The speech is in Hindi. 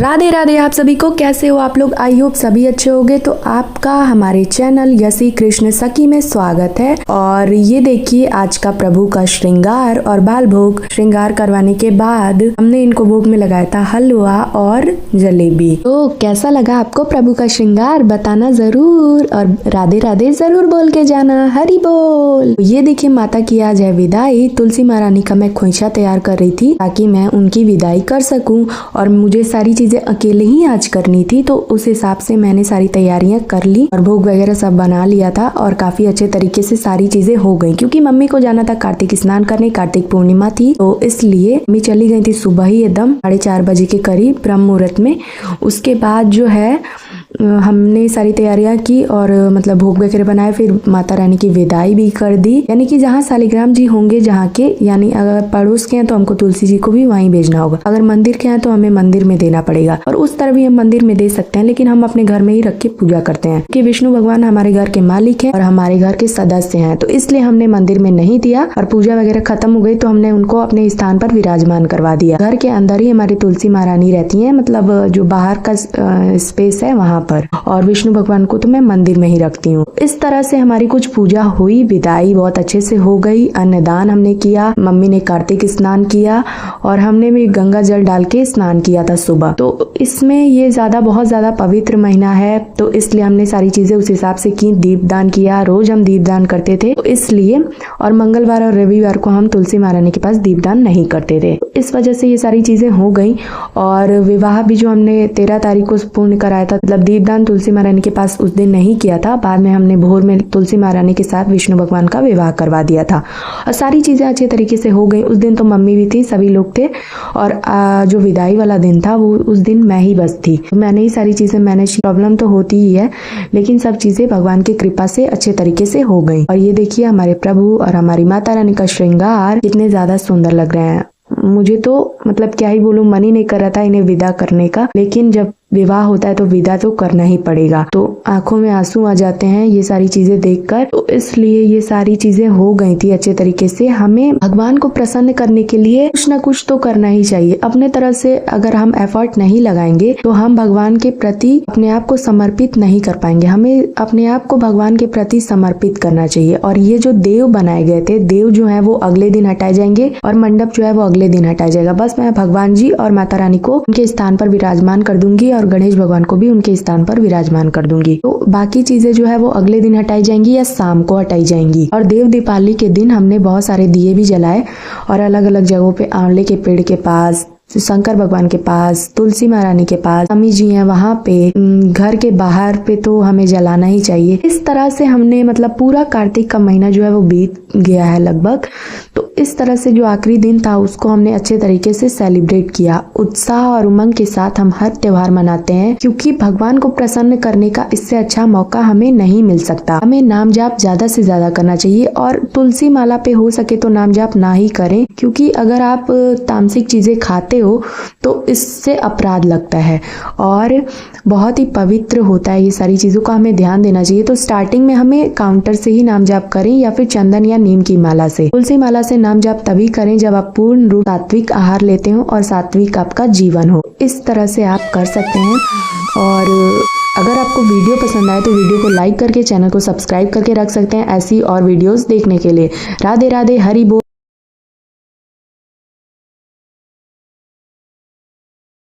राधे राधे आप सभी को। कैसे हो आप लोग? आई होप सभी अच्छे होंगे। तो आपका हमारे चैनल यसी कृष्ण सखी में स्वागत है। और ये देखिए आज का प्रभु का श्रृंगार और बाल भोग श्रृंगार करवाने के बाद हमने इनको भोग में लगाया था हलवा और जलेबी। तो कैसा लगा आपको प्रभु का श्रृंगार? बताना जरूर और राधे राधे जरूर बोल के जाना। हरि बोल। ये देखिए माता की आज है विदाई। तुलसी महारानी का मैं खोइछा तैयार कर रही थी ताकि मैं उनकी विदाई कर सकूं और मुझे सारी चीजें अकेले ही आज करनी थी। तो उस हिसाब से मैंने सारी तैयारियां कर ली और भोग वगैरह सब बना लिया था और काफी अच्छे तरीके से सारी चीजें हो गई। क्योंकि मम्मी को जाना था कार्तिक स्नान करने, कार्तिक पूर्णिमा थी, तो इसलिए मम्मी चली गई थी सुबह ही एकदम 4:30 बजे के करीब ब्रह्म मुहूर्त में। उसके बाद जो है हमने सारी तैयारियां की और मतलब भोग वगैरह बनाए, फिर माता रानी की विदाई भी कर दी। यानी कि जहाँ शालिग्राम जी होंगे जहाँ के, यानी अगर पड़ोस के हैं तो हमको तुलसी जी को भी वहीं भेजना होगा, अगर मंदिर के हैं तो हमें मंदिर में देना पड़ेगा। और उस तरह भी हम मंदिर में दे सकते हैं, लेकिन हम अपने घर में ही रख के पूजा करते हैं कि विष्णु भगवान हमारे घर के मालिक है और हमारे घर के सदस्य हैं। तो इसलिए हमने मंदिर में नहीं दिया और पूजा वगैरह खत्म हो गई तो हमने उनको अपने स्थान पर विराजमान करवा दिया। घर के अंदर ही हमारी तुलसी महारानी रहती है, मतलब जो बाहर का स्पेस है वहाँ पर, और विष्णु भगवान को तो मैं मंदिर में ही रखती हूँ। इस तरह से हमारी कुछ पूजा हुई, विदाई बहुत अच्छे से हो गई, अन्नदान हमने किया, मम्मी ने कार्तिक स्नान किया और हमने भी गंगा जल डाल के स्नान किया था सुबह। तो इसमें ये बहुत ज्यादा पवित्र महीना है तो इसलिए हमने सारी चीजें उस हिसाब से की। दीपदान किया, रोज हम दीपदान करते थे तो इसलिए, और मंगलवार और रविवार को हम तुलसी महारानी के पास दीपदान नहीं करते थे। इस वजह से ये सारी चीजें हो गई। और विवाह भी जो हमने 13 तारीख को पूर्ण कराया था, मतलब दीपदान तुलसी महारानी के पास उस दिन नहीं किया था, बाद में हमने भोर में तुलसी महारानी के साथ विष्णु भगवान का विवाह करवा दिया था और सारी चीजें अच्छे तरीके से हो गई। उस दिन तो मम्मी भी थी, सभी लोग थे और जो विदाई वाला दिन था वो उस दिन मैं ही बस थी। मैंने ही सारी चीजें मैनेज, प्रॉब्लम तो होती ही है लेकिन सब चीजें भगवान की कृपा से अच्छे तरीके से हो गई। और ये देखिए हमारे प्रभु और हमारी माता रानी का श्रृंगार कितने ज्यादा सुंदर लग रहे हैं। मुझे तो मतलब क्या ही बोलूं, मन ही नहीं कर रहा था इन्हें विदा करने का, लेकिन जब विवाह होता है तो विदा तो करना ही पड़ेगा। तो आंखों में आंसू आ जाते हैं ये सारी चीजें देखकर। तो इसलिए ये सारी चीजें हो गई थी अच्छे तरीके से। हमें भगवान को प्रसन्न करने के लिए कुछ ना कुछ तो करना ही चाहिए। अपने तरफ से अगर हम एफर्ट नहीं लगाएंगे तो हम भगवान के प्रति अपने आप को समर्पित नहीं कर पाएंगे। हमें अपने आप को भगवान के प्रति समर्पित करना चाहिए। और ये जो देव बनाए गए थे, देव जो है वो अगले दिन हटाए जाएंगे और मंडप जो है वो अगले दिन हटाया जाएगा। बस मैं भगवान जी और माता रानी को उनके स्थान पर विराजमान कर दूंगी और गणेश भगवान को भी उनके स्थान पर विराजमान कर दूंगी। तो बाकी चीजें जो है वो अगले दिन हटाई जाएंगी या शाम को हटाई जाएंगी। और देव दीपावली के दिन हमने बहुत सारे दिए भी जलाए और अलग अलग जगहों पे, आंवले के पेड़ के पास, शंकर भगवान के पास, तुलसी महारानी के पास, स्वामी जी हैं वहां पे, घर के बाहर पे तो हमें जलाना ही चाहिए। इस तरह से हमने मतलब पूरा कार्तिक का महीना जो है वो बीत गया है लगभग। तो इस तरह से जो आखिरी दिन था उसको हमने अच्छे तरीके से सेलिब्रेट किया। उत्साह और उमंग के साथ हम हर त्योहार मनाते हैं क्योंकि भगवान को प्रसन्न करने का इससे अच्छा मौका हमें नहीं मिल सकता। हमें नाम जाप ज्यादा से ज्यादा करना चाहिए और तुलसी माला पे हो सके तो नाम जाप ना ही करें, क्योंकि अगर आप तामसिक चीजें खाते हो तो इससे अपराध लगता है और बहुत ही पवित्र होता है। ये सारी चीजों का हमें ध्यान देना चाहिए। तो स्टार्टिंग में हमें काउंटर से ही नाम जाप करें या फिर चंदन या नीम की माला से। तुलसी माला से नाम जाप तभी करें जब आप पूर्ण रूप सात्विक आहार लेते हो और सात्विक आपका जीवन हो। इस तरह से आप कर सकते हैं। और अगर आपको वीडियो पसंद आए तो वीडियो को लाइक करके चैनल को सब्सक्राइब करके रख सकते हैं ऐसी और वीडियोस देखने के लिए। राधे राधे, हरि बोल।